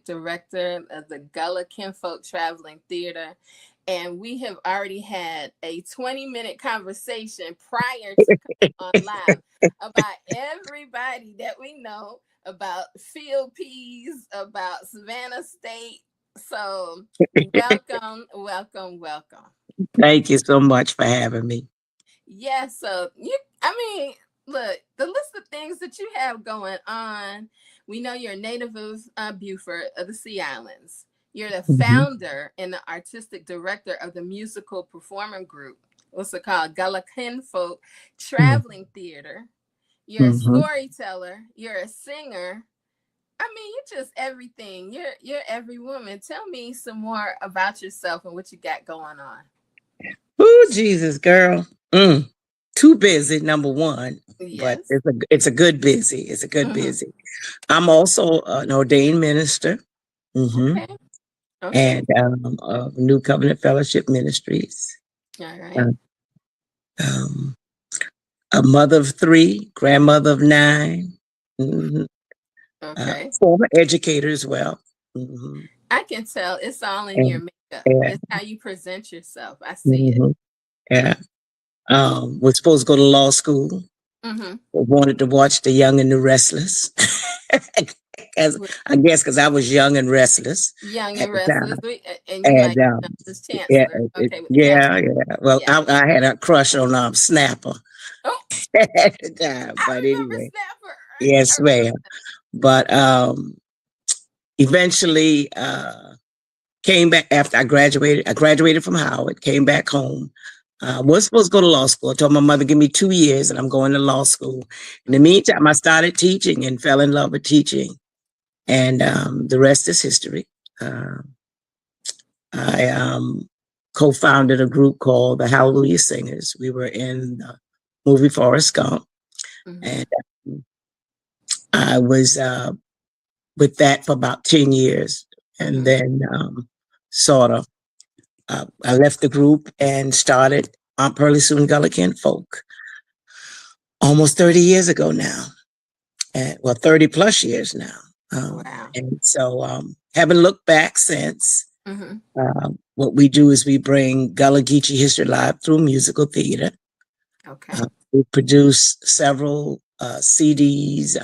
artistic director of the Gullah Kinfolk Traveling Theater. And we have already had a 20-minute conversation prior to coming on live about everybody that we know, about field peas, about Savannah State. So welcome, welcome, welcome. Thank you so much for having me. Yeah, so look, the list of things that you have going on. We know you're a native of Beaufort of the Sea Islands. You're the founder and the artistic director of the musical performing group. What's it called? Gullah Kinfolk Traveling Theater. You're a storyteller. You're a singer. You're just everything. You're every woman. Tell me some more about yourself and what you got going on. Oh, Jesus, girl. Too busy, number one. Yes. But it's a good busy. It's a good busy. I'm also an ordained minister. Okay. And of New Covenant Fellowship Ministries. All right. A mother of 3, grandmother of 9. Okay. Former educator as well. I can tell it's all in your makeup. It's how you present yourself. I see it. Yeah. Was supposed to go to law school. Wanted to watch The Young and the Restless. I guess because I was young and restless. Young and restless. Yeah. Well, I had a crush on Snapper. At the time, but anyway. Snapper. Yes, ma'am. But eventually came back after I graduated. I graduated from Howard, came back home. Was supposed to go to law school. I told my mother, give me 2 years and I'm going to law school. In the meantime, I started teaching and fell in love with teaching. And the rest is history. I co-founded a group called the Hallelujah Singers. We were in the movie Forrest Gump. And I was with that for about 10 years. And then I left the group and started Aunt Pearlie Sue and Gullah Kinfolk almost 30 years ago now. 30 plus years now. Wow. And so haven't looked back since. What we do is we bring Gullah Geechee history live through musical theater. Okay. We produce several CDs,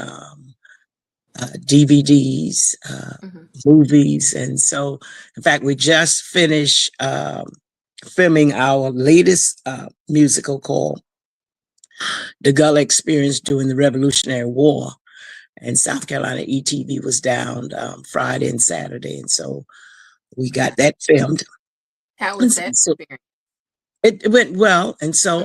DVDs, movies. And so, in fact, we just finished filming our latest musical called The Gullah Experience During the Revolutionary War. And South Carolina ETV was down Friday and Saturday. And so we got that filmed. How was that experience? It went well. And so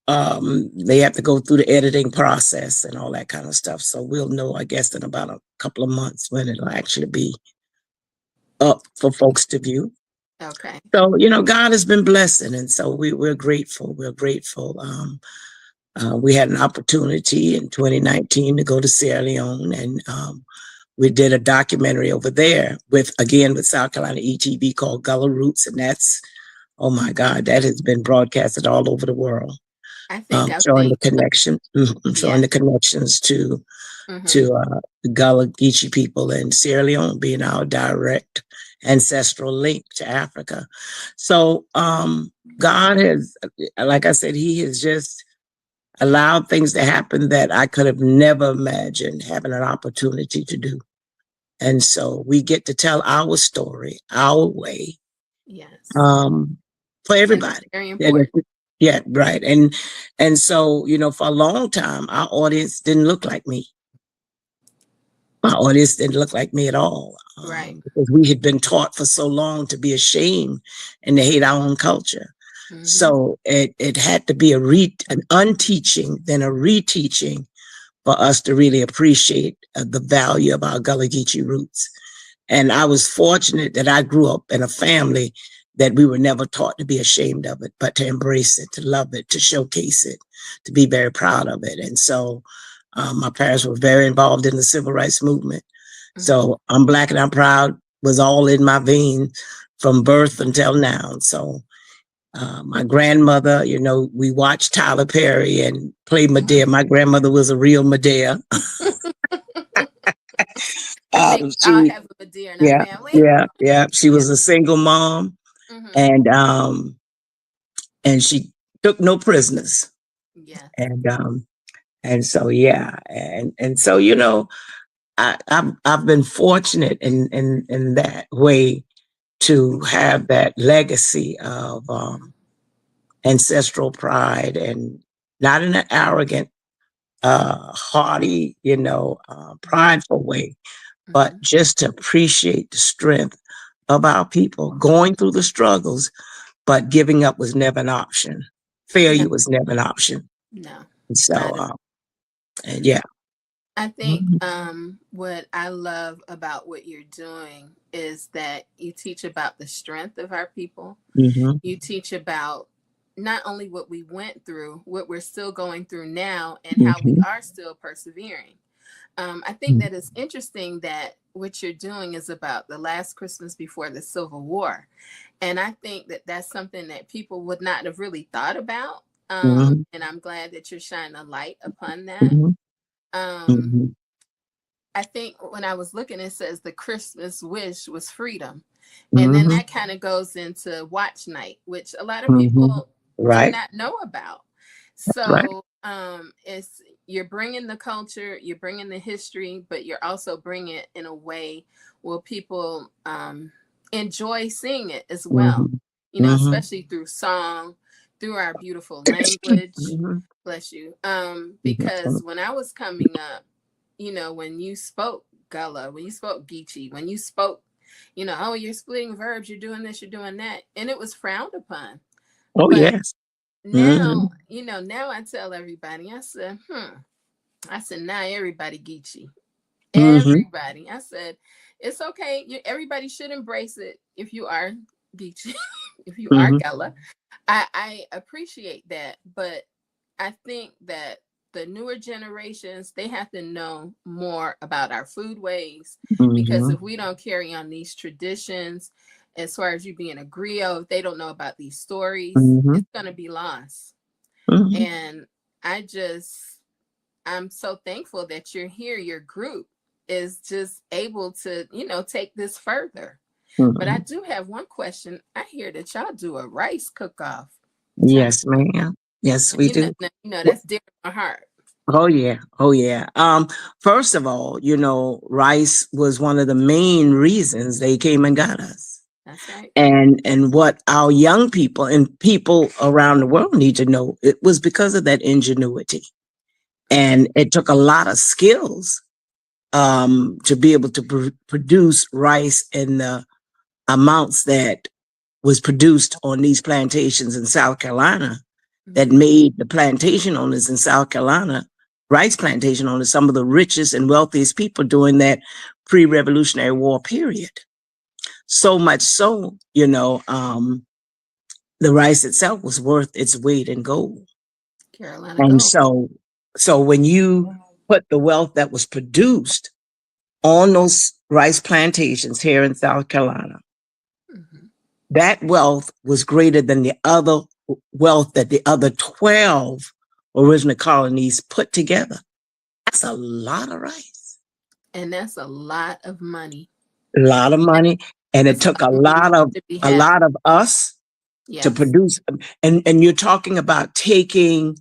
they have to go through the editing process and all that kind of stuff. So we'll know, I guess, in about a couple of months when it'll actually be up for folks to view. Okay. So, God has been blessing. And so we're grateful. We're grateful. We had an opportunity in 2019 to go to Sierra Leone, and we did a documentary over there with South Carolina ETV called Gullah Roots, and that's, oh my God, that has been broadcasted all over the world. I think showing the connection, showing the connections to the Gullah Geechee people in Sierra Leone being our direct ancestral link to Africa. So God has, like I said, He has just allowed things to happen that I could have never imagined having an opportunity to do. And so we get to tell our story, our way. Yes. For everybody. Very important. Yeah, right. And so, for a long time, our audience didn't look like me. My audience didn't look like me at all. Right. Because we had been taught for so long to be ashamed and to hate our own culture. So it had to be an unteaching, then a reteaching for us to really appreciate the value of our Gullah Geechee roots. And I was fortunate that I grew up in a family that we were never taught to be ashamed of it, but to embrace it, to love it, to showcase it, to be very proud of it. And so my parents were very involved in the civil rights movement. So I'm Black and I'm proud was all in my veins from birth until now. So my grandmother, we watched Tyler Perry and played Medea. My grandmother was a real Medea. I think we all She, have a deer in our yeah, family. yeah, yeah. She Yeah. was a single mom, Hmm. and she took no prisoners, Yeah. and so yeah, and so I've been fortunate in that way to have that legacy of ancestral pride, and not in an arrogant, haughty, prideful way, but Hmm. just to appreciate the strength of our people going through the struggles, but giving up was never an option. No, Failure was never an option. no, And so, not at. and yeah. I think Mhm, what I love about what you're doing is that you teach about the strength of our people. mhm, You teach about not only what we went through, what we're still going through now, and how we mhm, are still persevering. I think that it's interesting that what you're doing is about the last Christmas before the Civil War. And I think that that's something that people would not have really thought about. mhm, And I'm glad that you're shining a light upon that. mhm, Um, mhm, I think when I was looking, it says the Christmas wish was freedom. And then mhm, that kind of goes into watch night, which a lot of mhm. people do Right, not know about. right. So it's you're bringing the culture, you're bringing the history, but you're also bringing it in a way where people enjoy seeing it as well. Mhm, mhm, Especially through song, through our beautiful language. mhm, Bless you. mhm, Because when I was coming up, when you spoke Gullah, when you spoke Geechee, when you spoke, oh, you're splitting verbs, you're doing this, you're doing that, and it was frowned upon. oh, But yes. now, Mhm, now I tell everybody, I said, now everybody Geechee. mhm, Everybody. I said, it's okay. Everybody should embrace it if you are Geechee, if you are mhm, Gullah. I appreciate that, but I think that the newer generations, they have to know more about our food ways, because mhm, if we don't carry on these traditions, as far as you being a griot, if they don't know about these stories, mhm, it's going to be lost. mhm, And I'm so thankful that you're here. Your group is just able to, take this further. But I mhm. do have one question. I hear that y'all do a rice cook-off. Tell me Yes, about ma'am. Yes, that. we do. That's dear to my heart. Oh yeah. Oh yeah. First of all, rice was one of the main reasons they came and got us. That's right. And what our young people and people around the world need to know, it was because of that ingenuity. And it took a lot of skills to be able to produce rice in the amounts that was produced on these plantations in South Carolina, that Mm-hmm. made the plantation owners in South Carolina, rice plantation owners, some of the richest and wealthiest people during that pre-Revolutionary War period. So much so, the rice itself was worth its weight in gold. Carolina And Gold. so when you put the wealth that was produced on those rice plantations here in South Carolina, Mm-hmm. that wealth was greater than the other wealth that the other 12 original colonies put together. That's a lot of rice, And that's a lot of money. a lot of And money. And it it's a took lot of money to be a had. lot of us to Yes. produce. And you're talking about taking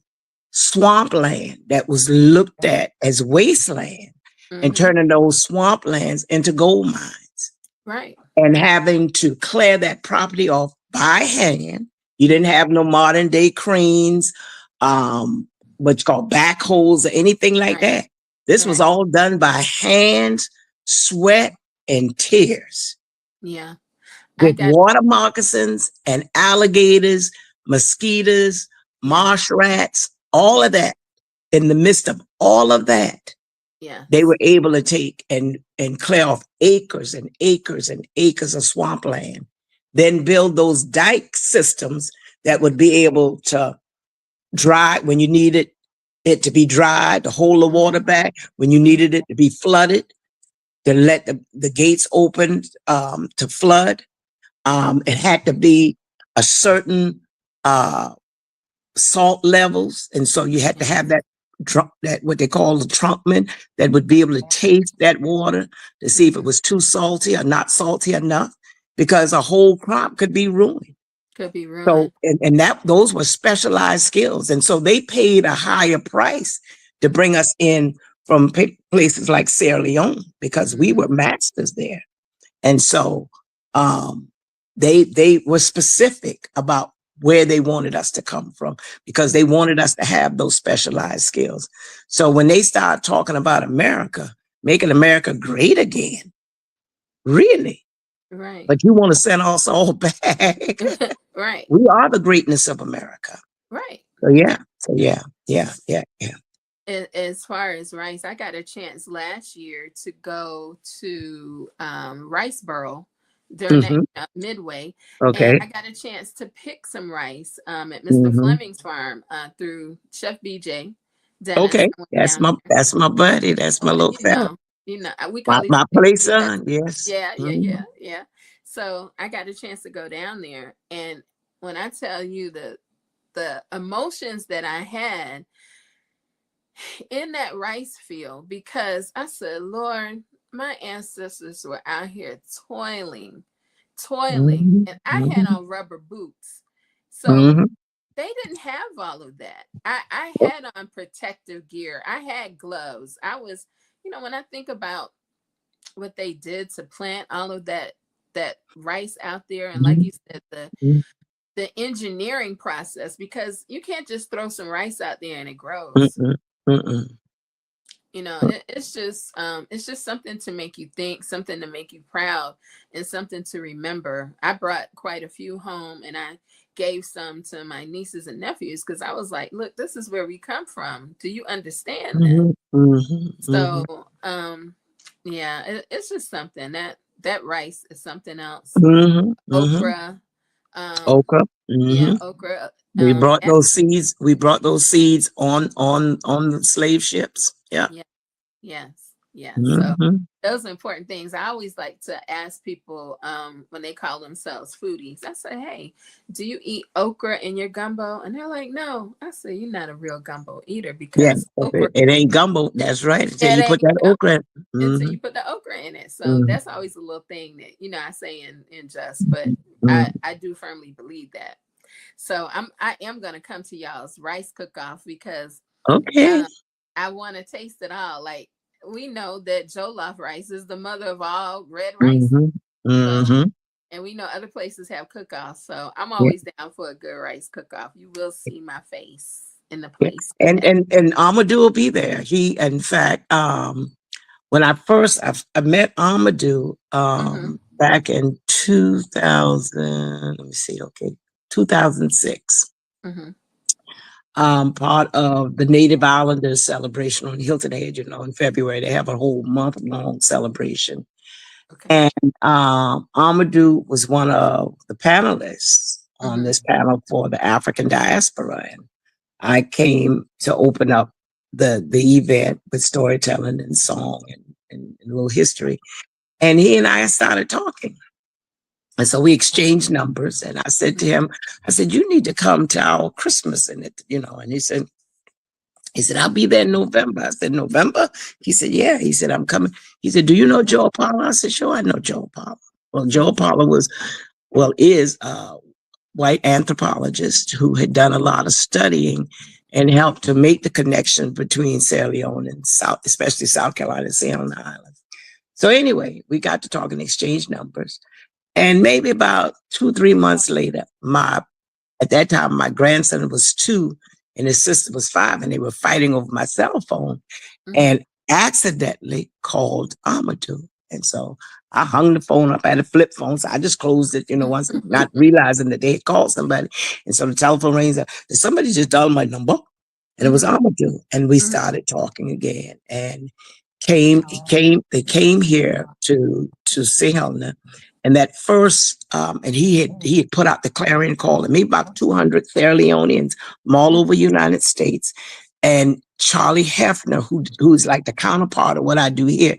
swampland that was looked at as wasteland and Mm-hmm. turning those swamplands into gold mines, Right. and having to clear that property off by hand. You didn't Mm-hmm. have no modern day cranes, um, what's called backhoes or anything like Right. that. This was Right. all done by hand, sweat, and tears, Yeah. I with got. water moccasins and alligators, mosquitoes, Yeah. marsh rats, all of that. In the midst of all of that, they Yes. were able to take and clear off acres and acres and acres of swampland, then build those dike systems that would be able to dry when you needed it to be dry, to hold the water Mm-hmm. back, when you Mm-hmm. needed it to be flooded, to let the gates open to flood. It had to be a certain uh, salt levels. And so you had to Yes. have that that what they call the trumpman that would be able to taste that water to see if it was too salty or not salty enough, because a whole crop could be ruined. Could be So, ruined. and that those were specialized skills. And so they paid a higher price to bring us in from places like Sierra Leone because we were masters there. And so they were specific about where they wanted us to come from because they wanted us to have those specialized skills. So when they start talking about America, making America great again, really? Right. But you want to send us all back? Right. We are the greatness of America. Right. So yeah. As far as rice, I got a chance last year to go to Riceboro during that Midway, Okay. and I got a chance to pick some rice at Mr. Fleming's farm through Chef BJ Dennis. Okay, that's my buddy. That's my little fella. We call My each place other. son. Yes. Yeah. So I got a chance to go down there, and when I tell you the emotions that I had in that rice field, because I said, Lord, my ancestors were out here toiling, and I had on rubber boots. So they didn't have all of that. I had on protective gear. I had gloves. I was, when I think about what they did to plant all of that rice out there, and like you said, the engineering process, because you can't just throw some rice out there and it grows. It's just something to make you think, something to make you proud, and something to remember. I brought quite a few home, and I gave some to my nieces and nephews because I was like, look, this is where we come from. Do you understand that? So it's just something that rice is something else. Okra. Okra. Yeah, okra. We brought those seeds. We brought those seeds on the slave ships. Yeah. Yes. So those are important things. I always like to ask people when they call themselves foodies. I say, hey, do you eat okra in your gumbo? And they're like, no. I say, you're not a real gumbo eater because okra, it ain't gumbo. That's right. Until you put that okra. Until you put the okra in it. So that's always a little thing that I say in jest, but I do firmly believe that. So I am gonna come to y'all's rice cook-off because I want to taste it all. Like, we know that jollof rice is the mother of all red rice. So, and we know other places have cook-offs. So I'm always down for a good rice cook-off. You will see my face in the place. And Amadou will be there. He, in fact, when I met Amadou back in 2000, let me see, 2006. Part of the Native Islanders celebration on Hilton Head, in February. They have a whole month-long celebration. Okay. And Amadou was one of the panelists on this panel for the African diaspora. And I came to open up the event with storytelling and song and a little history. And he and I started talking. And so we exchanged numbers, and I said to him, you need to come to our Christmas and and he said, I'll be there in November. I said, November? He said, yeah. He said, I'm coming. He said, do you know Joe Apollo? I said, sure, I know Joe Apollo. Well, Joe Apollo is a white anthropologist who had done a lot of studying and helped to make the connection between Sierra Leone and especially South Carolina and Sierra Leone Islands. So anyway, we got to talk and exchange numbers. And maybe about 2-3 months later, at that time, my grandson was 2 and his sister was 5, and they were fighting over my cell phone and accidentally called Amadou. And so I hung the phone up. I had a flip phone, so I just closed it, once, not realizing that they had called somebody. And so the telephone rings up. Did somebody just dial my number? And it was Amadou. And we started talking again. And they came here to St. Helena. And that first, and he had put out the clarion call, and maybe about 200 Sierra Leoneans from all over the United States. And Charlie Hefner, who's like the counterpart of what I do here,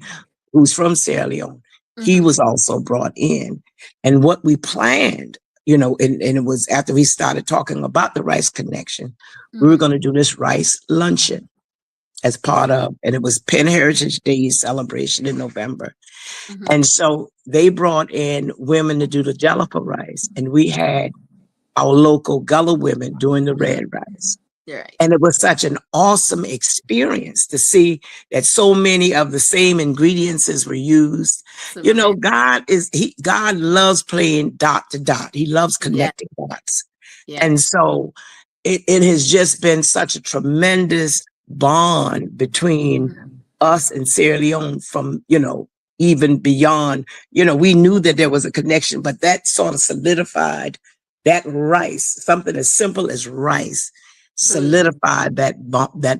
who's from Sierra Leone, he was also brought in. And what we planned, and it was after we started talking about the rice connection, we were going to do this rice luncheon. as part of, and it was Penn Heritage Day celebration in November. Mm-hmm. And so they brought in women to do the jollof rice, and we had our local Gullah women doing the red rice. Right. And it was such an awesome experience to see that so many of the same ingredients were used. You know, God loves playing dot to dot. He loves connecting dots. Yeah. And so it has just been such a tremendous bond between us and Sierra Leone from, you know, even beyond, you know, we knew that there was a connection, but that sort of solidified that rice, something as simple as rice, solidified that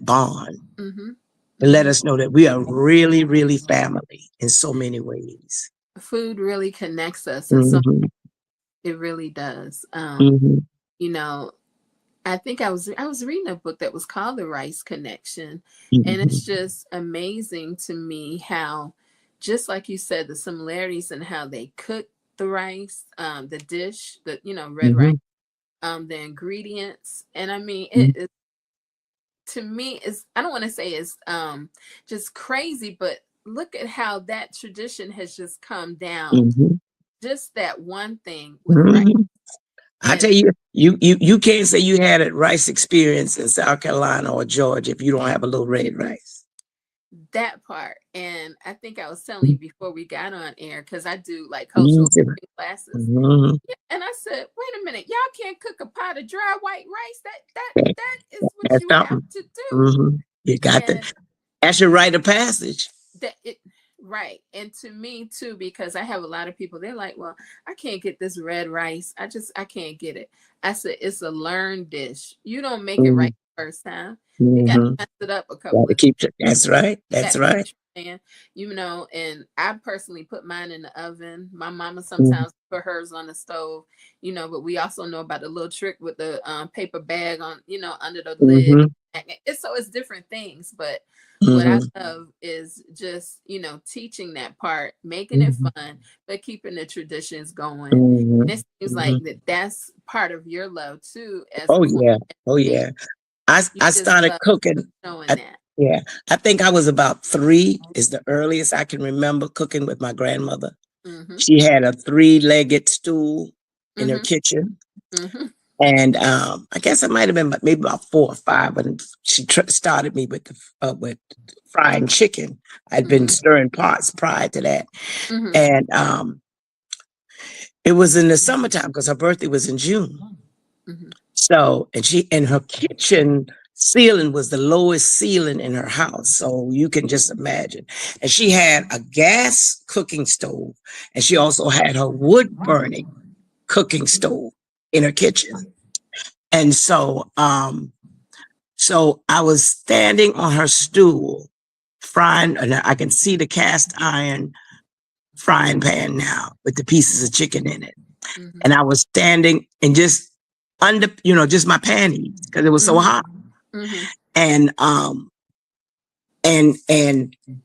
bond and let us know that we are really, really family in so many ways. Food really connects us, and so it really does. You know, I think I was reading a book that was called The Rice Connection, and it's just amazing to me how, just like you said, the similarities in how they cook the rice, the dish, the red rice, the ingredients, and I mean it to me is, I don't want to say it's just crazy, but look at how that tradition has just come down. Just that one thing with rice. I tell you, you can't say you had a rice experience in South Carolina or Georgia if you don't have a little red rice. That part. And I think I was telling you before we got on air, because I do like cultural classes. Yeah, and I said, wait a minute, y'all can't cook a pot of dry white rice. That is what you have to do. You got that. That's your rite of passage. Right. And to me too, because I have a lot of people, they're like, well, I can't get this red rice. I can't get it. I said, it's a learned dish. You don't make it right the first time. You got to mess it up a couple of times. That's right. That's right. And and I personally put mine in the oven. My mama sometimes put hers on the stove, but we also know about the little trick with the paper bag on, under the lid. So it's different things, but what I love is just, teaching that part, making it fun, but keeping the traditions going. And it seems like that's part of your love too. Yeah. I started cooking. I think I was about 3 is the earliest I can remember cooking with my grandmother. She had a 3-legged stool in her kitchen. And I guess I might have been maybe about 4 or 5 when she started me with frying chicken. I'd been stirring pots prior to that. And it was in the summertime because her birthday was in June. So, and her kitchen ceiling was the lowest ceiling in her house. So you can just imagine. And she had a gas cooking stove, and she also had her wood burning cooking stove in her kitchen. And so, so I was standing on her stool frying, and I can see the cast iron frying pan now with the pieces of chicken in it. And I was standing and just under, just my panties because it was so hot. And I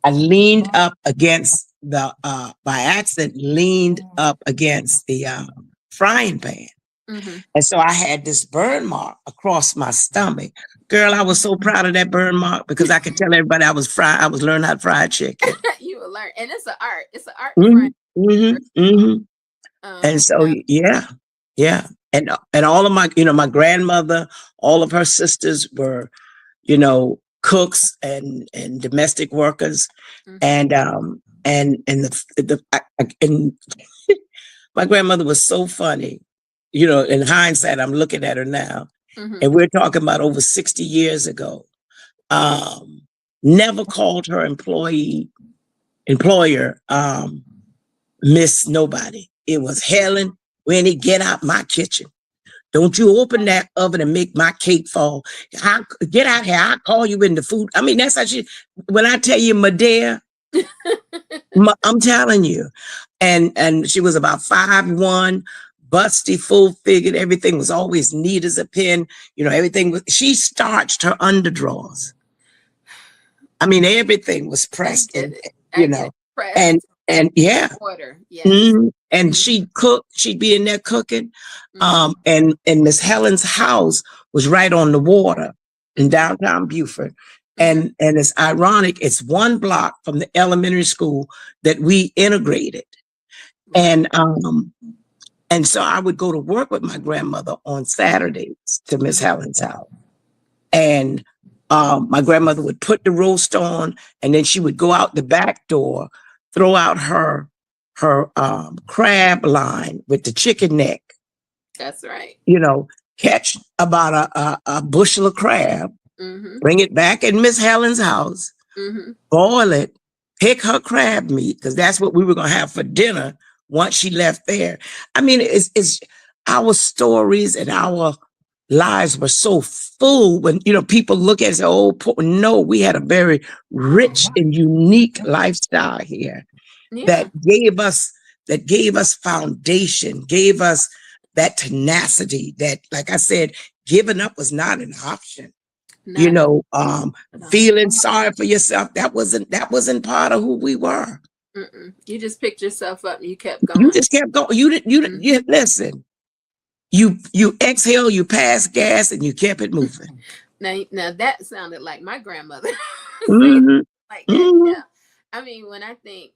leaned up against by accident, leaned up against the frying pan. And so I had this burn mark across my stomach. Girl, I was so proud of that burn mark because I could tell everybody I was learning how to fry chicken. You will learn. And it's an art. It's an art. And so, yeah. And all of my, my grandmother, all of her sisters were, cooks and domestic workers. And my grandmother was so funny. In hindsight, I'm looking at her now, and we're talking about over 60 years ago. Never called her employer, Miss Nobody. It was Helen, Winnie, get out my kitchen. Don't you open that oven and make my cake fall. Get out here. I'll call you in the food. I mean, that's how when I tell you Medea, I'm telling you. And she was about 5'1", busty, full-figured. Everything was always neat as a pin. Everything was, she starched her underdrawers. I mean, everything was pressed in, pressed. And yeah. Water. Yes. And she'd cook, she'd be in there cooking. And Miss Helen's house was right on the water in downtown Beaufort. And it's ironic, it's one block from the elementary school that we integrated. And so I would go to work with my grandmother on Saturdays to Miss Helen's house. And my grandmother would put the roast on, and then she would go out the back door, throw out her crab line with the chicken neck. That's right. You know, catch about a bushel of crab, bring it back in Miss Helen's house, boil it, pick her crab meat, because that's what we were going to have for dinner once she left there. I mean, it's our stories and our lives were so full when, you know, people look at it and say, oh, no, we had a very rich and unique lifestyle here that gave us foundation, gave us that tenacity that, like I said, giving up was not an option. You know, feeling sorry for yourself, that wasn't part of who we were. You just picked yourself up and you kept going. You just kept going. You listen. You exhale, you pass gas, and you kept it moving. Now that sounded like my grandmother. Like that, yeah. I mean, when I think,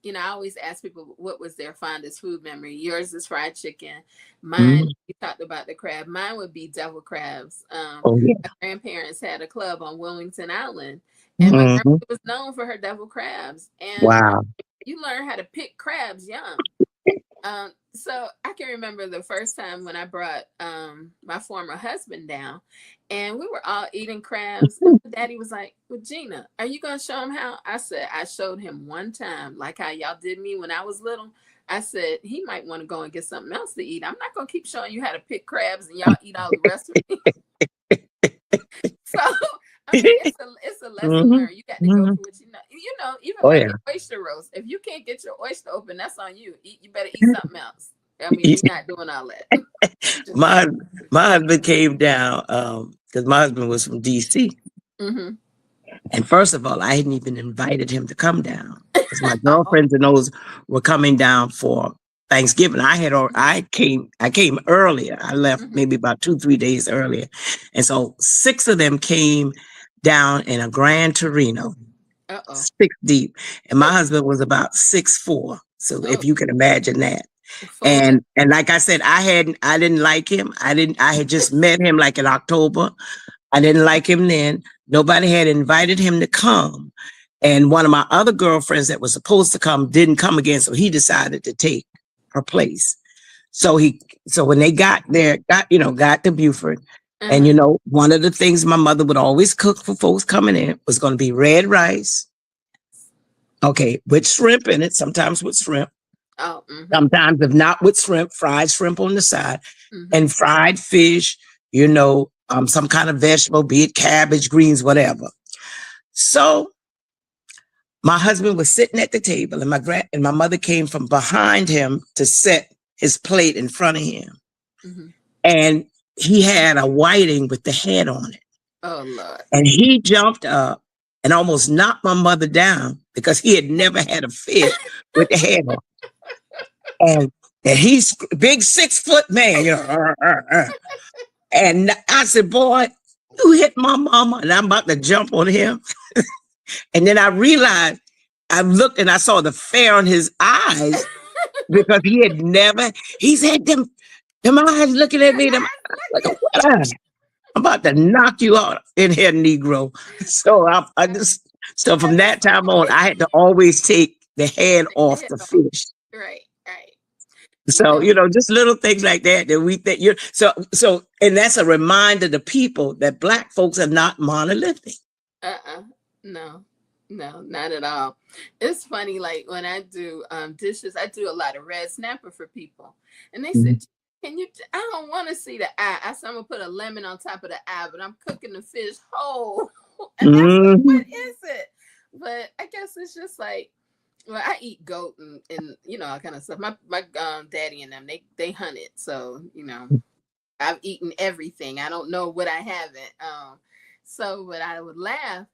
you know, I always ask people what was their fondest food memory. Yours is fried chicken. Mine, you talked about the crab. Mine would be devil crabs. My grandparents had a club on Wilmington Island, and my grandmother was known for her devil crabs. And you learn how to pick crabs young. So I can remember the first time when I brought my former husband down, and we were all eating crabs. And Daddy was like, well, Gina, are you going to show him how? I said, I showed him one time, like how y'all did me when I was little. I said, he might want to go and get something else to eat. I'm not going to keep showing you how to pick crabs and y'all eat all the rest of it. So, I mean, it's a lesson learned. You got to go for what you know. You know, even like an oyster roast, if you can't get your oyster open, that's on you. You better eat something else. I mean, we're not doing all that. my husband came down because my husband was from DC. And first of all, I hadn't even invited him to come down because my girlfriends and those were coming down for Thanksgiving. I came earlier. I left maybe about 2-3 days earlier. And so 6 of them came down in a Grand Torino, 6 deep. And my husband was about 6'4". So if you can imagine that. And like I said, I didn't like him. I had just met him like in October. I didn't like him then. Nobody had invited him to come. And one of my other girlfriends that was supposed to come didn't come again. So he decided to take her place. So when they got there, got to Beaufort. And, you know, one of the things my mother would always cook for folks coming in was going to be red rice. Okay. With shrimp in it, sometimes with shrimp. Sometimes, if not with shrimp, fried shrimp on the side, and fried fish, you know, some kind of vegetable, be it cabbage, greens, whatever. So my husband was sitting at the table, and my mother came from behind him to set his plate in front of him. And he had a whiting with the head on it. Oh, Lord. And he jumped up and almost knocked my mother down because he had never had a fish with the head on it. And he's big 6-foot man, you know. And I said, boy, you hit my mama, and I'm about to jump on him. And then I realized, I looked and I saw the fear on his eyes because he's had them eyes looking at me. Them like, what eyes? I'm about to knock you out in here, Negro. So so from that time on, I had to always take the head off the fish. Right. So, you know, just little things like that we think so, and that's a reminder to people that Black folks are not monolithic. No, not at all. It's funny, like when I do dishes, I do a lot of red snapper for people. And they said, I don't want to see the eye. I said, I'm going to put a lemon on top of the eye, but I'm cooking the fish whole. And that's like, what is it? But I guess it's just like, well, I eat goat and you know, all kind of stuff. My daddy and them, they hunt it. So, you know, I've eaten everything. I don't know what I haven't. But I would laugh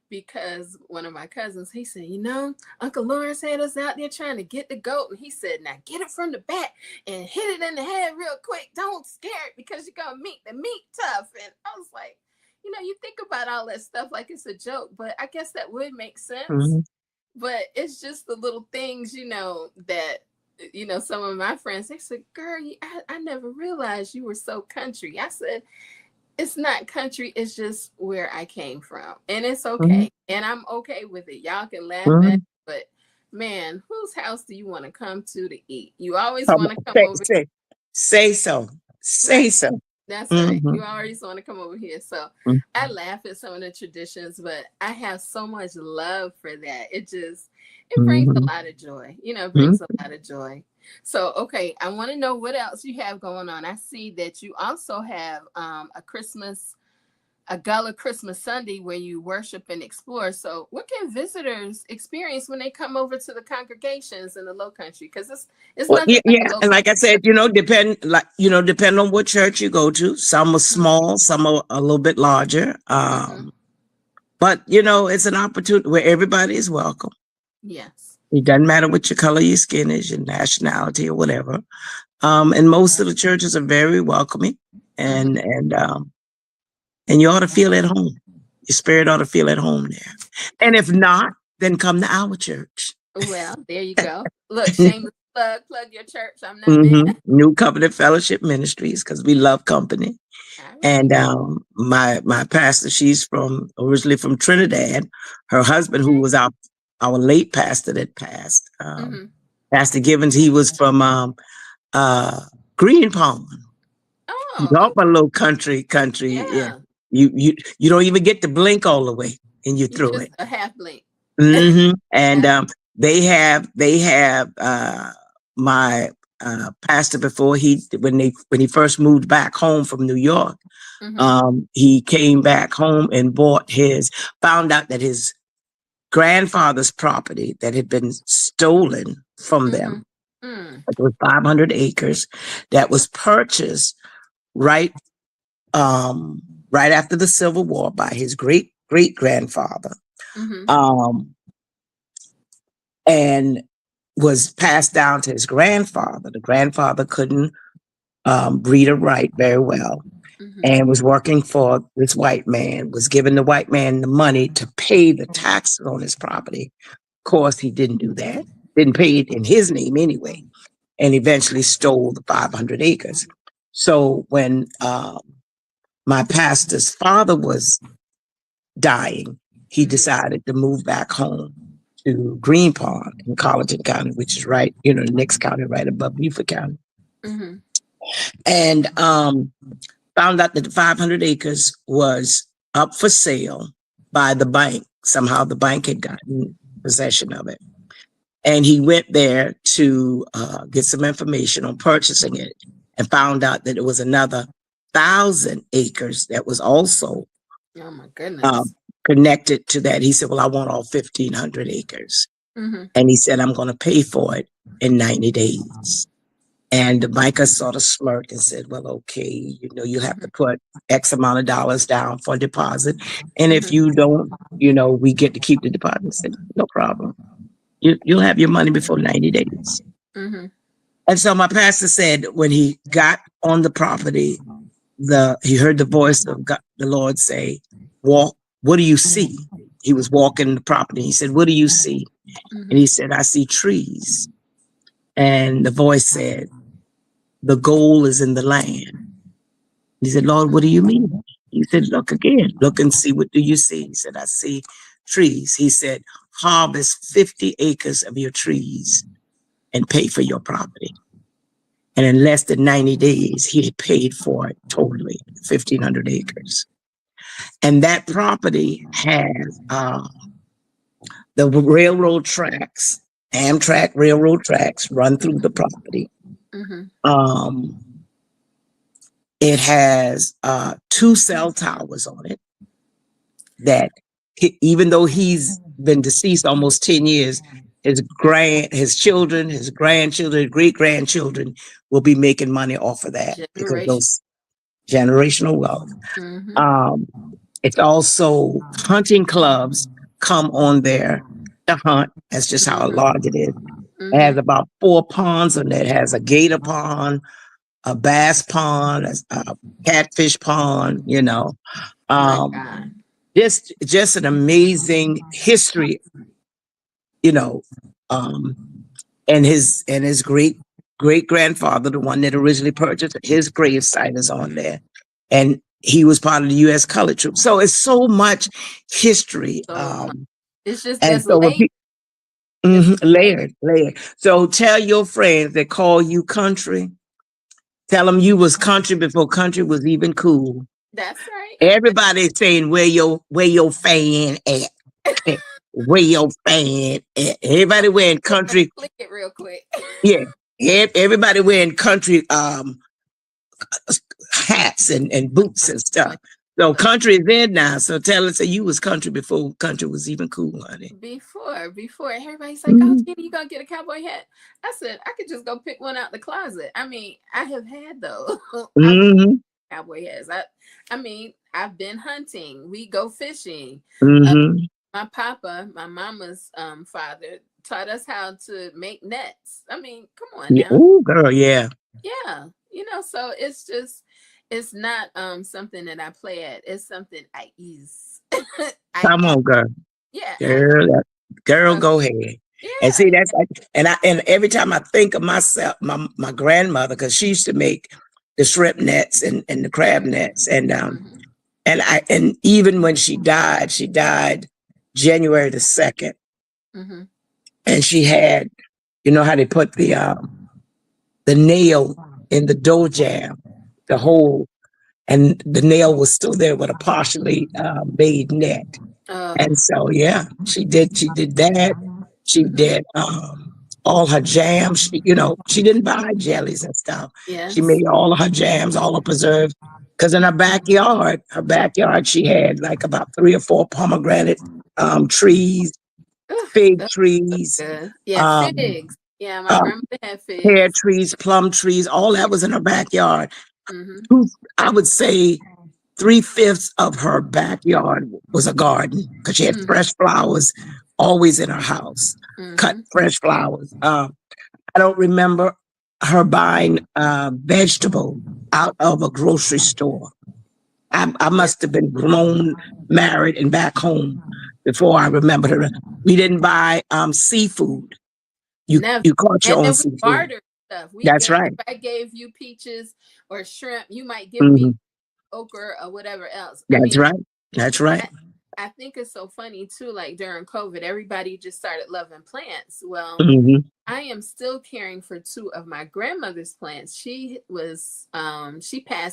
because one of my cousins, he said, you know, Uncle Lawrence had us out there trying to get the goat. And he said, now get it from the back and hit it in the head real quick. Don't scare it because you're going to make the meat tough. And I was like, you think about all that stuff like it's a joke, but I guess that would make sense. Mm-hmm. But it's just the little things, that some of my friends, they said, girl, I never realized you were so country. I said, it's not country, it's just where I came from. And it's Mm-hmm. okay. And I'm okay with it. Y'all can laugh at it, Mm-hmm. but man, whose house do you want to come to eat? You always Come want to on, come over. say so. Right. Say so. That's right. Mm-hmm. You always want to come over here. So I Mm-hmm. laugh at some of the traditions, but I have so much love for that. It brings a Mm-hmm. lot of joy. It brings a lot of joy. So, okay, I want to know what else you have going on. I see that you also have a Gullah Christmas Sunday where you worship and explore. So, what can visitors experience when they come over to the congregations in the Low Country? Because it's Well, nothing yeah, like yeah, a Low and like I Country said, church. depend on what church you go to. Some are small, some are a little bit larger. Mm-hmm. But it's an opportunity where everybody is welcome. Yes. It doesn't matter what your color your skin is, your nationality or whatever. And most of the churches are very welcoming, Mm-hmm. and you ought to feel at home. Your spirit ought to feel at home there. And if not, then come to our church. Well, there you go. Look, shameless plug your church. I'm not mad. Mm-hmm. New Covenant Fellowship Ministries, because we love company. All right. And my pastor, she's originally from Trinidad. Her husband, who was our late pastor that passed, Mm-hmm. Pastor Givens, he was from Green Pond. Oh, Up a little country. Yeah. yeah. You don't even get to blink all the way, and you're You through just it. a half blink. Mm-hmm. And Yeah. they have my pastor before when he first moved back home from New York. Mm-hmm. He came back home and found out that his grandfather's property that had been stolen from Mm-hmm. them. Mm. It was 500 acres that was purchased right right after the Civil War by his great great grandfather, Mm-hmm. um, and was passed down to his grandfather. The grandfather couldn't read or write very well, Mm-hmm. and was working for this white man. Was giving the white man the money to pay the taxes on his property. Of course, he didn't do that. Didn't pay it in his name anyway, and eventually stole the 500 acres. So when my pastor's father was dying, he Mm-hmm. decided to move back home to Green Pond in Colleton County, which is right, the next county right above Beaufort County. Mm-hmm. And found out that the 500 acres was up for sale by the bank. Somehow the bank had gotten possession of it. And he went there to get some information on purchasing it, and found out that it was another 1,000 acres that was also Oh my uh, goodness. connected to that. He said, well, I want all 1,500 acres. Mm-hmm. And he said, I'm going to pay for it in 90 days. And the banker sort of smirked and said, well, okay, you have to put X amount of dollars down for deposit. And if Mm-hmm. you don't, we get to keep the deposit. I said, no problem. You'll have your money before 90 days. Mm-hmm. And so my pastor said when he got on the property, he heard the voice of God, the Lord say, walk, what do you see? He was walking the property. He said, what do you see? And Mm-hmm. he said, I see trees. And the voice said, the gold is in the land. He said, Lord, what do you mean? He said, look again, look and see, what do you see? He said, I see trees. He said, harvest 50 acres of your trees and pay for your property. And in less than 90 days, he had paid for it totally, 1,500 acres. And that property has the railroad tracks, Amtrak railroad tracks run through the property. Mm-hmm. It has 2 cell towers on it that even though he's been deceased almost 10 years, his children, his grandchildren, great grandchildren will be making money off of that because Generation. those generational wealth. Mm-hmm. Um, it's also hunting clubs come on there to hunt. That's just how Mm-hmm. large it is. It Mm-hmm. has about 4 ponds on it. It has a gator pond, a bass pond, a catfish pond, My um, God. just an amazing history, you know, um, and his great grandfather, the one that originally purchased his gravesite is on there, and he was part of the U.S. colored troops. So it's so much history, So much. It's just and it's so when late. people It's late. layered. So tell your friends that call you country, tell them you was country before country was even cool. That's right. Everybody's saying where your fan at. Where your fan at. Everybody wearing We're gonna country. click it real quick. Yeah. Everybody wearing country hats and boots and stuff. So Look, country is in now. So tell us that you was country before country was even cool, honey. before everybody's like, "Oh, Mm-hmm. Gina, you gonna get a cowboy hat?" I said, "I could just go pick one out the closet." I mean, I have had those. I've Mm-hmm. cowboy hats. I mean, I've been hunting. We go fishing. Uh, Mm-hmm. my papa, my mama's father, taught us how to make nets. I mean, come on Yeah. now. Oh, girl, yeah. Yeah, so it's just it's not something that I play at. It's something I use. Come I on, girl. yeah, I Girl, so go ahead. And see, yeah. that's like, and every time I think of myself, my grandmother, because she used to make the shrimp nets and the crab nets, Mm-hmm. and even when she died January the 2nd, Mm-hmm. and she had, you know how they put the nail in the dough jam, the Mm-hmm. hole, and the nail was still there with a partially made net. Oh, And so, yeah, she did that. She mm-hmm. did all her jams. She didn't buy jellies and stuff. She Yes. made all of her jams, all her preserves. Because in her backyard, she had like about 3 or 4 pomegranate trees, Ugh, fig that's so trees, good. Yeah, um, figs. Yeah, my uh, grandmother had pear figs. trees, plum trees, all that was in her backyard. Mm-hmm. I would say 3/5 of her backyard was a garden because she had Mm-hmm. fresh flowers always in her house, cut Mm-hmm. fresh flowers. I don't remember her buying vegetable out of a grocery store. I Yeah. must have been grown, married, and back home before I remembered her. We didn't buy seafood. You Never. you caught your And own then we seafood. bartered stuff. That's If right. I gave you peaches or shrimp, you might give me Hmm. okra or whatever else. I That's mean, right. That's right. I, I think it's so funny too. Like during COVID, everybody just started loving plants. Well, Hmm. I am still caring for 2 of my grandmother's plants. She passed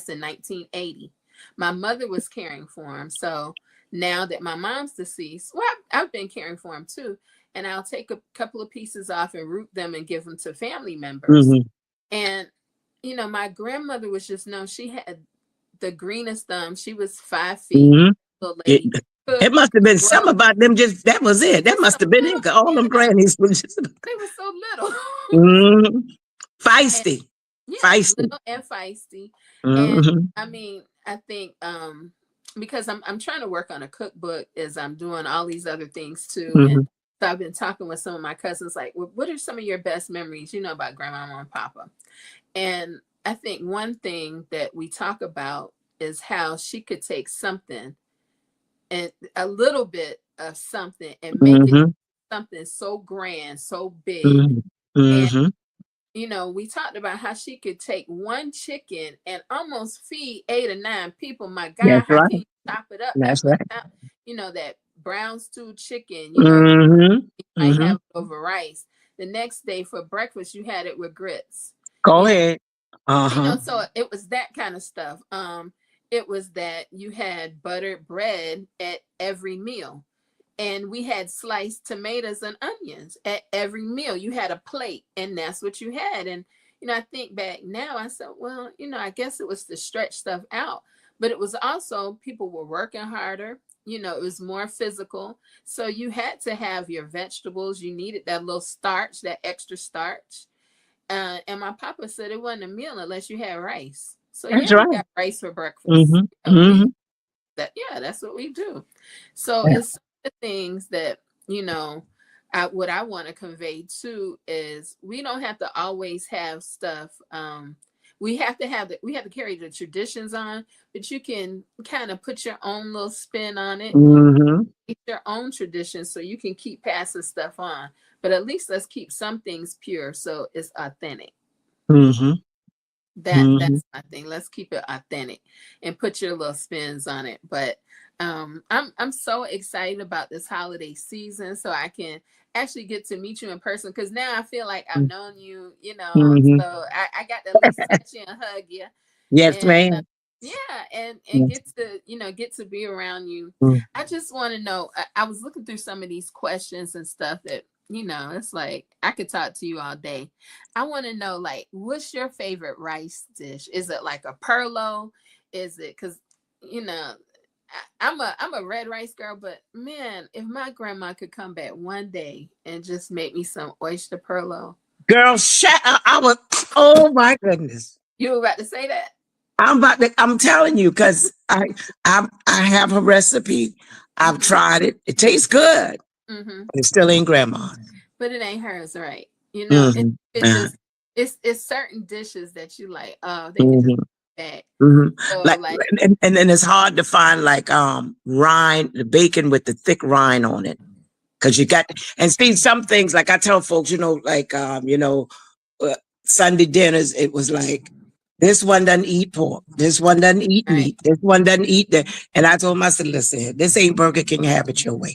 in 1980. My mother was caring for them. So now that my mom's deceased, well, I've been caring for them too. And I'll take a couple of pieces off and root them and give them to family members. Hmm. And my grandmother was just known. She had the greenest thumb. She was 5 feet, Hmm. little It, lady. it Cook, must have been grow. some about them. Just that was it. That Just so must have been it. little. 'Cause all them Yeah, grannies were just they were so little. mhm. And Feisty, yeah, feisty. little and feisty. And Hmm. I mean, I think because I'm trying to work on a cookbook as I'm doing all these other things too. And Hmm. so I've been talking with some of my cousins like, well, what are some of your best memories, about grandmama and papa? And I think one thing that we talk about is how she could take something and a little bit of something and make it Hmm. something so grand, so big. Hmm. And Hmm. we talked about how she could take one chicken and almost feed 8 or 9 people. My God, That's how right. can you chop it up that That's much? right. That brown stewed chicken, Hmm. you might Hmm. have it over rice. The next day for breakfast, you had it with grits. Go You know, ahead. Uh-huh. so it was that kind of stuff. It was that you had buttered bread at every meal, and we had sliced tomatoes and onions at every meal. You had a plate, and that's what you had. And I think back now, I said, well, I guess it was to stretch stuff out, but it was also people were working harder. It was more physical, so you had to have your vegetables. You needed that little starch, that extra starch. And my papa said it wasn't a meal unless you had rice. So That's yeah, we right. got rice for breakfast. Hmm. Hmm. That's what we do. So Yeah. it's the things that what I want to convey too is we don't have to always have stuff. we have to carry the traditions on, but you can kind of put your own little spin on it, your own traditions, so you can keep passing stuff on. But at least let's keep some things pure so it's authentic. That's my thing. Let's keep it authentic and put your little spins on it. But I'm so excited about this holiday season, so I can actually get to meet you in person, because now I feel like I've known you, so I got to at least touch you and hug you. Yes, And ma'am. yeah, and Yes. get to be around you. Mm. I just want to know, I was looking through some of these questions and stuff that, it's like I could talk to you all day. I want to know, like, what's your favorite rice dish? Is it like a perlo? Is it, because I'm a red rice girl, but man, if my grandma could come back one day and just make me some oyster perlo. Girl, shut up. Oh my goodness. You were about to say that? I'm telling you, because I have a recipe. I've tried it. It tastes good. It still ain't grandma. But it ain't hers, right? It Uh, just, it's certain dishes that you like, oh, they could just back. So like, and then it's hard to find like rind, the bacon with the thick rind on it. Because you got, and see, some things, like I tell folks, like Sunday dinners, it was like, this one doesn't eat pork, this one doesn't eat meat, this one doesn't eat that. And I told myself, listen, this ain't Burger King, have it your way.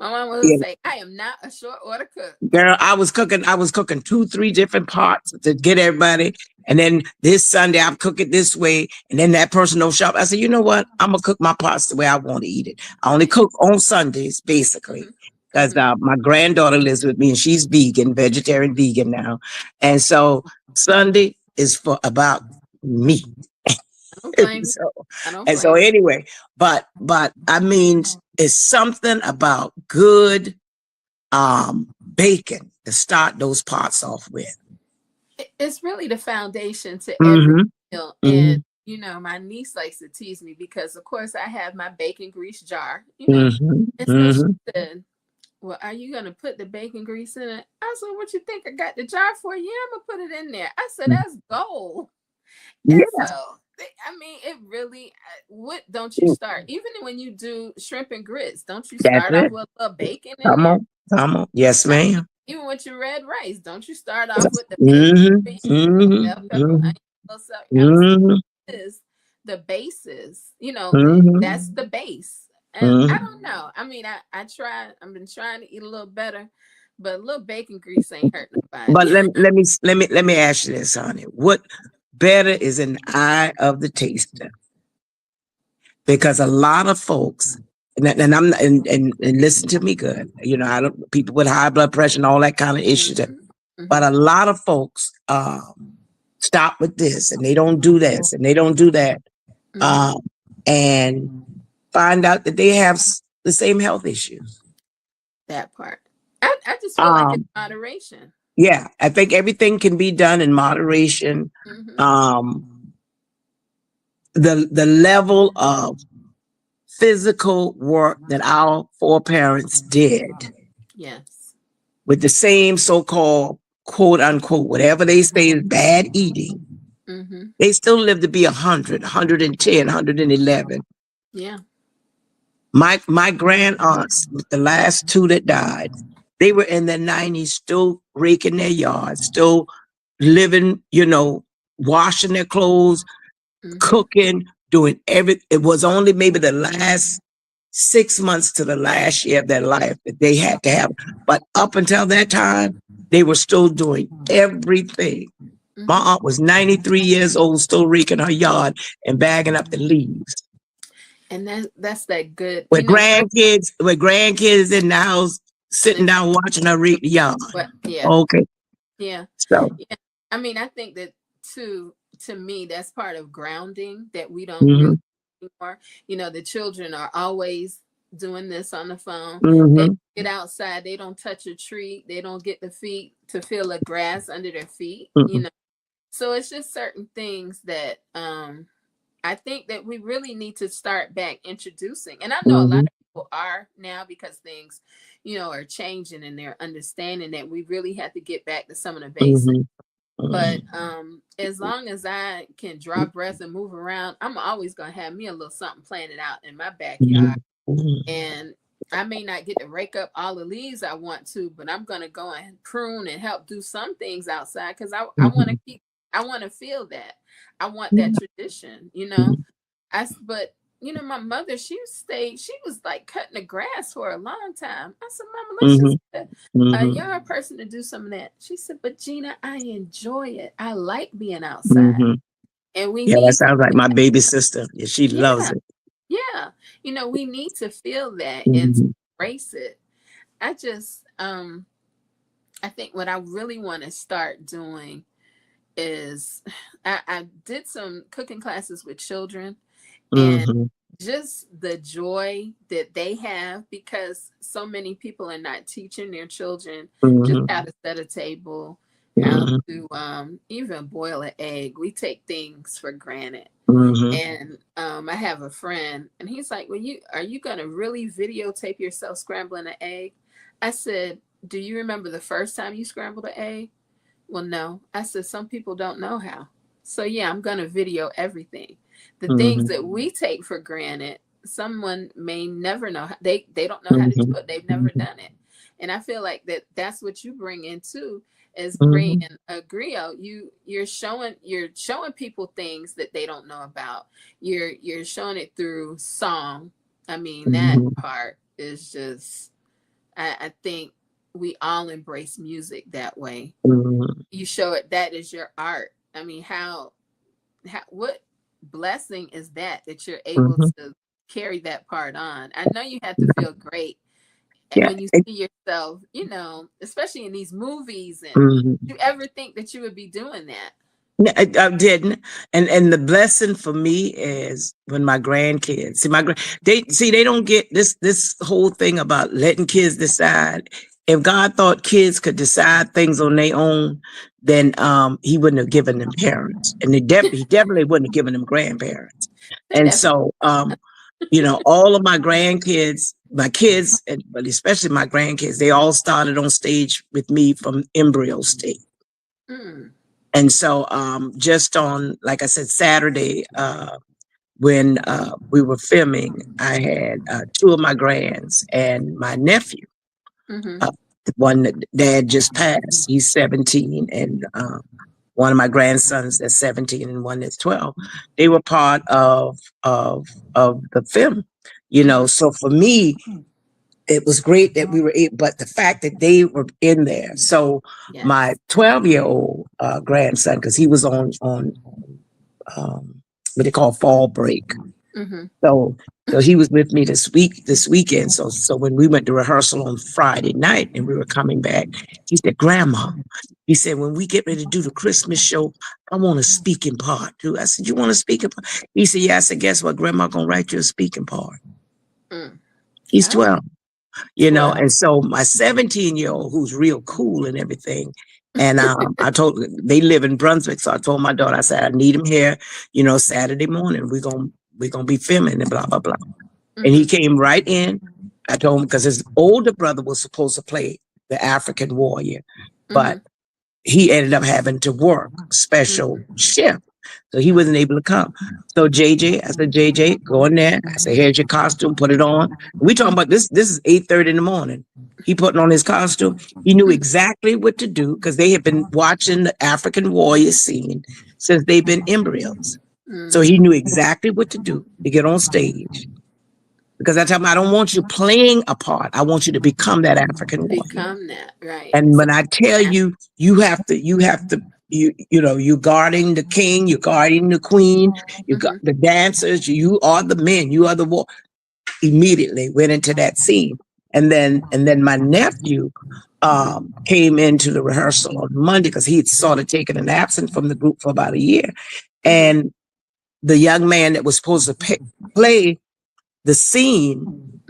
My mom would say, I am not a short order cook. Girl, I was cooking 2-3 different pots to get everybody. And then this Sunday, I'm cooking this way. And then that person don't shop. I said, you know what? I'm going to cook my pots the way I want to eat it. I only cook on Sundays, basically. Because my granddaughter lives with me and she's vegetarian vegan now. And so Sunday is about me. So anyway, but I mean, it's something about good bacon to start those pots off with. It's really the foundation to every meal. And my niece likes to tease me because, of course, I have my bacon grease jar, and so she said, well, are you gonna put the bacon grease in it? I said, what you think I got the jar for? Yeah, I'm gonna put it in there. I said, that's gold. And so I mean, it really, what don't you start? Even when you do shrimp and grits, don't you start off with a little bacon in there? Come on. Yes, ma'am. Even with your red rice, don't you start off with the bacon, bell pepper, onion, is the bases, that's the base. And I don't know. I mean, I've been trying to eat a little better, but a little bacon grease ain't hurt nobody. But let me ask you this, honey. What better is in the eye of the taster? Because a lot of folks, and listen to me good, I don't, people with high blood pressure and all that kind of issues, but a lot of folks stop with this and they don't do this and they don't do that, and find out that they have the same health issues. That part, I just feel like it's moderation. Yeah, I think everything can be done in moderation. The level of physical work that our foreparents did, yes, with the same so-called quote unquote, whatever they say is bad eating, they still live to be 100, 110, 111. Yeah. My grand aunts, the last two that died, they were in their 90s, still raking their yards, still living, washing their clothes, cooking, doing everything. It was only maybe the last 6 months to the last year of their life that they had to have. But up until that time, they were still doing everything. My aunt was 93 years old, still raking her yard and bagging up the leaves. And that's that good. With grandkids in the house, sitting down watching her rake the yard. Yeah. Okay. Yeah. So. Yeah. I mean, I think that to me, that's part of grounding that we don't really anymore. The children are always doing this on the phone. They get outside, they don't touch a tree, they don't get the feet to feel the grass under their feet. So it's just certain things that I think that we really need to start back introducing. And I know a lot of people are now, because things, are changing, and they're understanding that we really have to get back to some of the basics. But as long as I can draw breath and move around, I'm always gonna have me a little something planted out in my backyard. And I may not get to rake up all the leaves I want to, but I'm gonna go and prune and help do some things outside because I want to keep. I want to feel that. I want that tradition, you know. But you know, my mother, she was like cutting the grass for a long time. I said, Mama, let's just get a young person to do some of that. She said, but Gina, I enjoy it. I like being outside. And we Yeah, that need to sounds like my baby sister. Yeah, she loves yeah, it. yeah. You know, we need to feel that and to embrace it. I just I think what I really want to start doing is I did some cooking classes with children, and just the joy that they have because so many people are not teaching their children just how to set a table, how to even boil an egg. We take things for granted. And I have a friend, and he's like, "Well, are you gonna really videotape yourself scrambling an egg?" I said, "Do you remember the first time you scrambled an egg?" Well, no. I said, some people don't know how. So yeah, I'm gonna video everything. The things that we take for granted, someone may never know. They don't know how to do it. They've never done it. And I feel like that's what you bring in too, is bringing a griot. You're showing people things that they don't know about. You're showing it through song. I mean, that part is just I think we all embrace music that way. You show it, that is your art. I mean, what blessing is that you're able to carry that part on. I know you have to feel great Yeah. when you see yourself, you know, especially in these movies. And do you ever think that you would be doing that? No, I didn't, and the blessing for me is when my grandkids they don't get this whole thing about letting kids decide. If God thought kids could decide things on their own, then he wouldn't have given them parents, and he definitely wouldn't have given them grandparents. And so you know, all of my grandkids, my kids, but especially my grandkids, they all started on stage with me from embryo state. And so just on, like I said, Saturday, when we were filming, I had two of my grands and my nephew, the one that dad just passed. He's 17, and one of my grandsons that's 17 and one that's 12. They were part of the film, you know. So for me, it was great that we were able, but the fact that they were in there. So my 12-year-old grandson, because he was on what they call fall break. So he was with me this weekend. So when we went to rehearsal on Friday night and we were coming back, he said, Grandma, he said, when we get ready to do the Christmas show, I want a speaking part too. I said, you want a speaking part? He said, yeah. I said, guess what? Grandma gonna write you a speaking part. He's 12. You know, and so my 17-year-old, who's real cool and everything, and I told they live in Brunswick, so I told my daughter, I said, I need him here, you know, Saturday morning. We're gonna be filming and blah blah blah. And he came right in. I told him because his older brother was supposed to play the African warrior, but he ended up having to work special shift. So he wasn't able to come. So JJ, I said, JJ, go in there. I said, here's your costume, put it on. We talking about this is 8:30 in the morning. He putting on his costume. He knew exactly what to do because they had been watching the African warrior scene since they've been embryos. So he knew exactly what to do to get on stage. Because I tell him, I don't want you playing a part. I want you to become that African warrior. Become that, right. And when I tell you, you have to, you know, you're guarding the king, you're guarding the queen, you got the dancers, you are the men, you are the war. Immediately went into that scene. And then my nephew came into the rehearsal on Monday because he had sort of taken an absence from the group for about a year. And the young man that was supposed to play the scene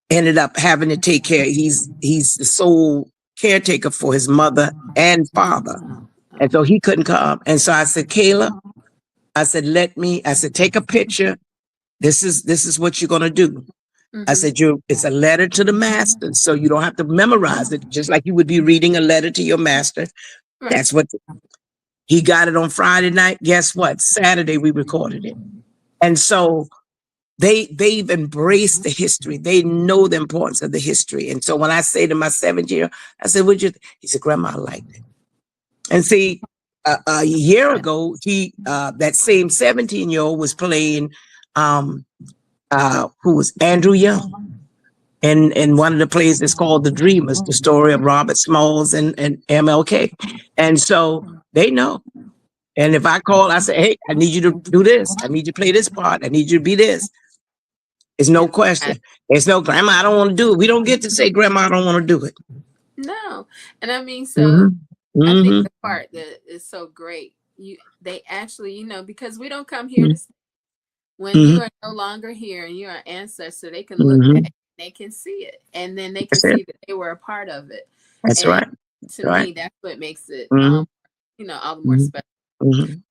ended up having to take care. He's the sole caretaker for his mother and father. And so he couldn't come. And so I said, Kayla, I said, take a picture. This is what you're going to do. I said, it's a letter to the master. So you don't have to memorize it, just like you would be reading a letter to your master. Right. That's what he got it on Friday night. Guess what? Saturday we recorded it. And so they've embraced the history. They know the importance of the history. And so when I say to my 7-year, I said, "Would you?" He said, "Grandma, I liked it." And see, a year ago, that same 17-year-old was playing who was Andrew Young. And one of the plays that's called The Dreamers, the story of Robert Smalls and MLK. And so they know. And if I call, I say, "Hey, I need you to do this. I need you to play this part. I need you to be this." It's no question. It's no, "Grandma, I don't want to do it." We don't get to say, "Grandma, I don't want to do it." No. And I mean, so I think the part that is so great, they actually, because we don't come here to when you are no longer here and you're an ancestor, they can look back, they can see it, and then they can see that they were a part of it. That's and right. To me, that's what makes it, all the more special.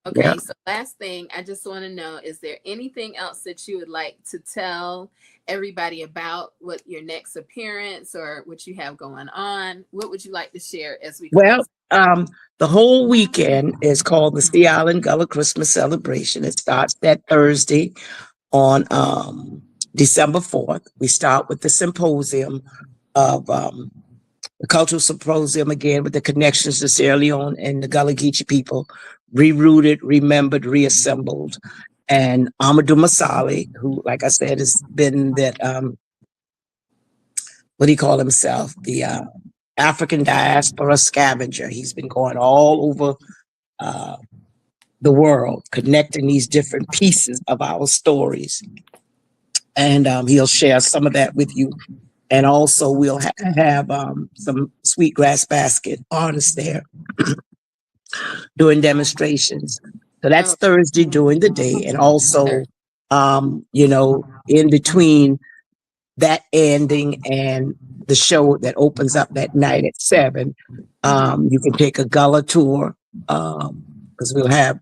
Okay, so last thing I just want to know, is there anything else that you would like to tell everybody about what your next appearance or what you have going on? What would you like to share as we Well, the whole weekend is called the Sea Island Gullah Christmas Celebration. It starts that Thursday on December 4th. We start with the symposium of the cultural symposium again with the connections to Sierra Leone and the Gullah Geechee people, rerouted, remembered, reassembled. And Amadou Masali, who, like I said, has been that, what do you call himself? The African diaspora scavenger. He's been going all over the world, connecting these different pieces of our stories. And he'll share some of that with you. And also we'll have some Sweetgrass Basket artists there doing demonstrations. So that's Thursday during the day. And also, in between that ending and the show that opens up that night at 7, you can take a Gullah tour, because we'll have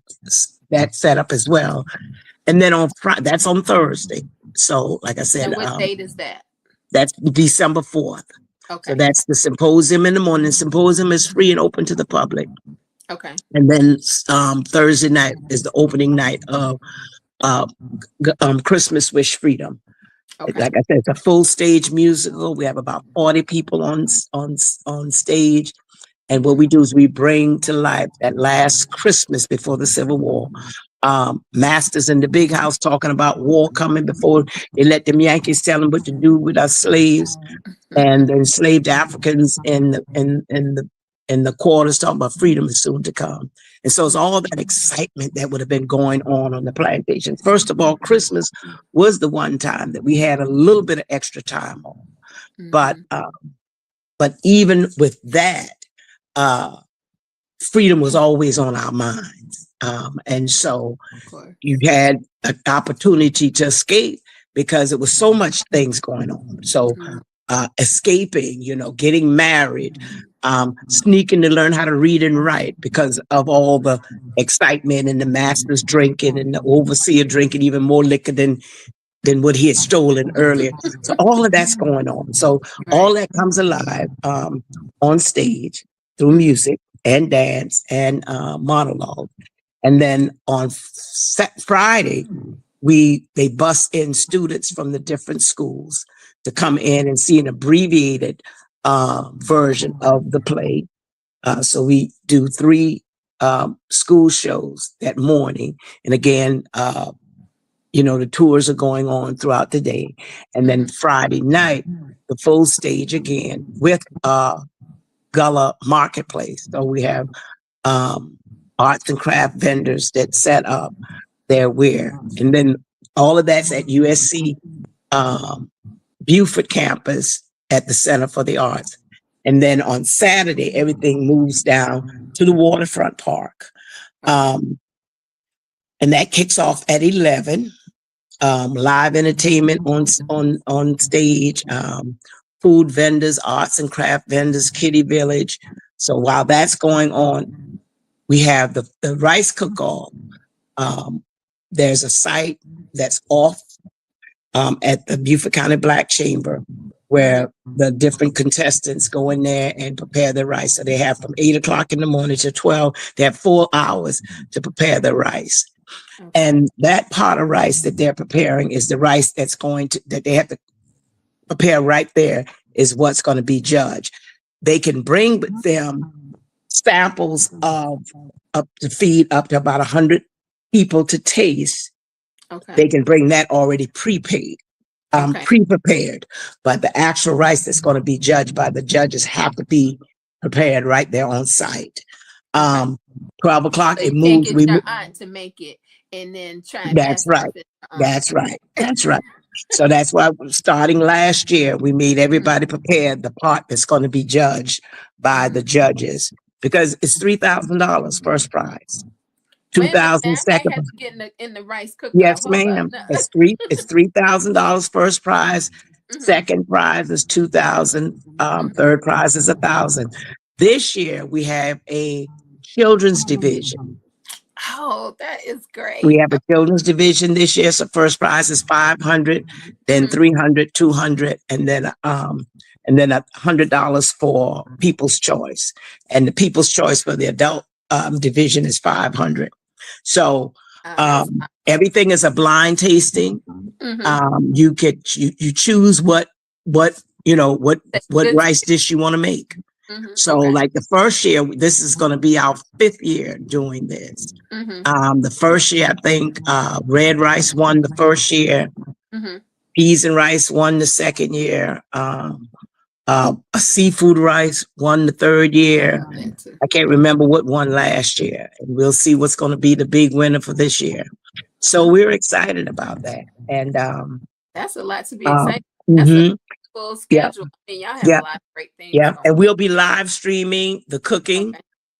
that set up as well. And then on Friday, that's on Thursday. So like I said, and what date is that? That's December 4th. Okay. So that's the symposium in the morning. Symposium is free and open to the public. Okay. And then Thursday night is the opening night of Christmas Wish Freedom. Okay. Like I said, it's a full stage musical. We have about 40 people on stage. And what we do is we bring to life that last Christmas before the Civil War. Masters in the big house talking about war coming before they let them Yankees tell them what to do with our slaves, and the enslaved Africans in the quarters talking about freedom is soon to come. And so it's all that excitement that would have been going on the plantation. First of all, Christmas was the one time that we had a little bit of extra time on. But even with that, freedom was always on our minds. And so you had an opportunity to escape because it was so much things going on. So escaping, getting married, sneaking to learn how to read and write because of all the excitement and the masters drinking and the overseer drinking even more liquor than what he had stolen earlier. So all of that's going on. So all that comes alive on stage through music and dance and monologue. And then on Friday, they bust in students from the different schools to come in and see an abbreviated version of the play. So we do 3 school shows that morning. And again, the tours are going on throughout the day. And then Friday night, the full stage again with Gullah Marketplace. So we have arts and craft vendors that set up their wear. And then all of that's at USC Beaufort campus at the Center for the Arts. And then on Saturday, everything moves down to the Waterfront Park. And that kicks off at 11. Live entertainment on stage, food vendors, arts and craft vendors, Kitty Village. So while that's going on, we have the rice cook-off. There's a site that's off at the Beaufort County Black Chamber where the different contestants go in there and prepare the rice. So they have from 8 o'clock in the morning to 12. They have 4 hours to prepare the rice. Okay. And that pot of rice that they're preparing is the rice that they have to prepare right there is what's going to be judged. They can bring with them samples of up to feed up to about 100 people to taste. Okay. They can bring that already prepaid, Okay. pre-prepared, but the actual rice that's going to be judged by the judges have to be prepared right there on site. 12 o'clock, So it you can't moves. get your aunt to make it and then try and That's pass it off right. to your aunt. That's right. That's right. So that's why starting last year, we made everybody prepared the part that's going to be judged by the judges because it's $3,000 first prize, Wait a minute, 2,000 I might second. have to get in the rice cook-off. Yes, Hold up. ma'am. No. It's $3,000 first prize. Second prize is 2,000. Third prize is 1,000. This year we have a children's division. Oh, that is great. We have a children's division this year. So first prize is 500, then 300, 200, and then $100 for People's Choice. And the People's Choice for the adult division is 500. So everything is a blind tasting. You choose what rice dish you want to make. So like the first year, this is going to be our 5th year doing this. The first year, I think red rice won the first year. Peas and rice won the second year. A seafood rice won the third year. I can't remember what won last year. And we'll see what's going to be the big winner for this year. So we're excited about that. And that's a lot to be excited. That's a full schedule. I mean, y'all have a lot of great things. Yeah, and we'll be live streaming the cooking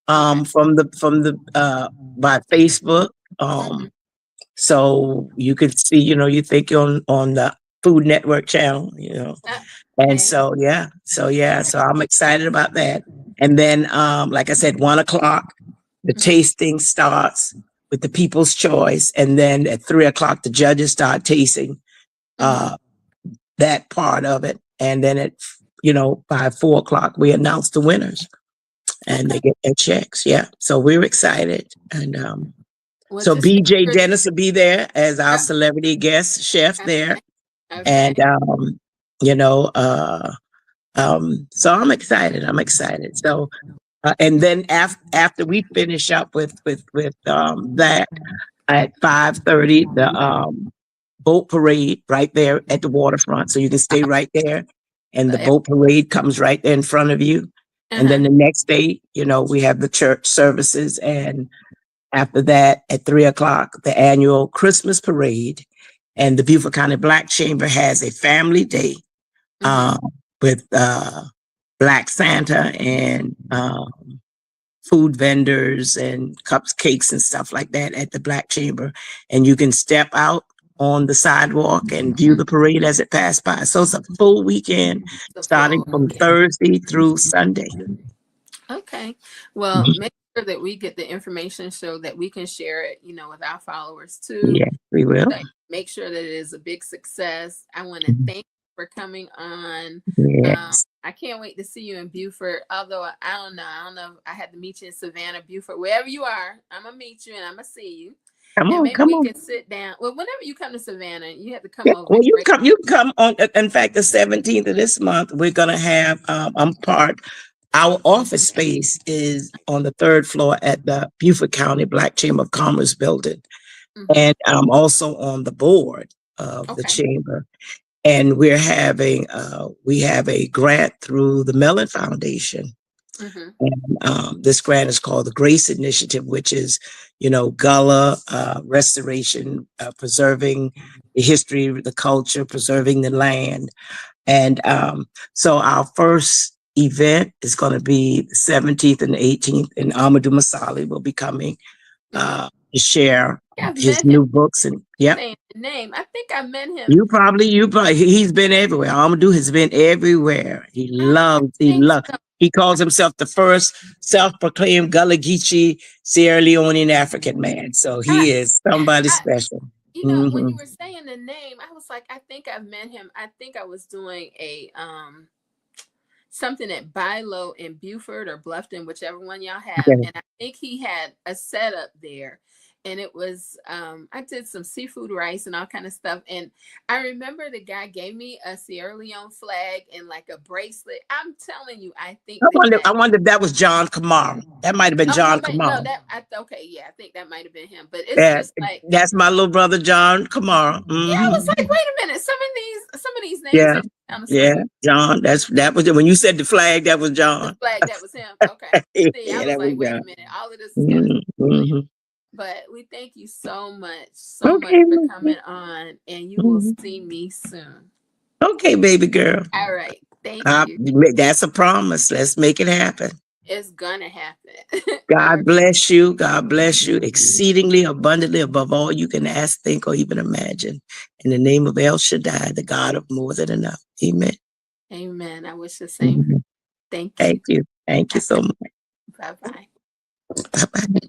from the by Facebook. So you could see, you think on the Food Network channel, and so I'm excited about that. And then like I said, 1 o'clock the tasting starts with the People's Choice, and then at 3 o'clock the judges start tasting that part of it, and then by 4 o'clock we announce the winners and they get their checks. Yeah, so we're excited. And so BJ Dennis will be there as our celebrity guest chef there. And so I'm excited. So and then after we finish up with that at 5:30, the boat parade right there at the waterfront, so you can stay right there, and the boat parade comes right there in front of you. And then the next day, we have the church services, and after that at 3 o'clock the annual Christmas parade. And the Beaufort County Black Chamber has a family day with Black Santa and food vendors and cupcakes and stuff like that at the Black Chamber. And you can step out on the sidewalk and view the parade as it passed by. So it's a full weekend starting from Thursday through Sunday. Okay. Well, make sure that we get the information so that we can share it, with our followers too. Yeah, we will. Make sure that it is a big success. I want to thank you for coming on. Yes. I can't wait to see you in Beaufort. Although I don't know if I had to meet you in Savannah, Beaufort, wherever you are. I'm gonna meet you and I'm gonna see you. Come on. We can sit down. Well, whenever you come to Savannah, you have to come over. Well, you come on. In fact, the 17th of this month, we're gonna have. Our office space is on the 3rd floor at the Beaufort County Black Chamber of Commerce building. And I'm also on the board of the chamber. And we have a grant through the Mellon Foundation. And this grant is called the Grace Initiative, which is, Gullah restoration, preserving the history, the culture, preserving the land. And so our first event is going to be the 17th and the 18th, and Amadou Masali will be coming to share his new books. And name. I think I met him. You probably he's been everywhere. Amadou has been everywhere. He calls himself the first self-proclaimed Gullah Geechee Sierra Leonean African man. So he is somebody special. You know, when you were saying the name, I was like, I think I've met him. I think I was doing a something at Bilo in Beaufort or Bluffton, whichever one y'all have. Yeah. And I think he had a setup there. And it was I did some seafood rice and all kind of stuff. And I remember the guy gave me a Sierra Leone flag and like a bracelet. I'm telling you, I think I wonder if that was John Kamara. That might have been oh, John no, Kamara. okay, yeah, I think that might have been him. But it's just like, That's my little brother, John Kamara. yeah, I was like, wait a minute, some of these names Yeah. are kind of Yeah. similar. John. That was it. When you said the flag, that was The John. flag, that was him. Okay. See, I Yeah, was that was like, wait a John. minute, all of this is kind of familiar. Mm-hmm. But we thank you so much Okay. for coming on, and you will see me soon. Okay, baby girl. All right. Thank you. That's a promise. Let's make it happen. It's gonna happen. God bless you. God bless you exceedingly abundantly above all you can ask, think, or even imagine. In the name of El Shaddai, the God of more than enough. Amen. Amen. I wish the same. Mhm. Thank you. Thank you. Thank you so much. Bye-bye. Bye-bye.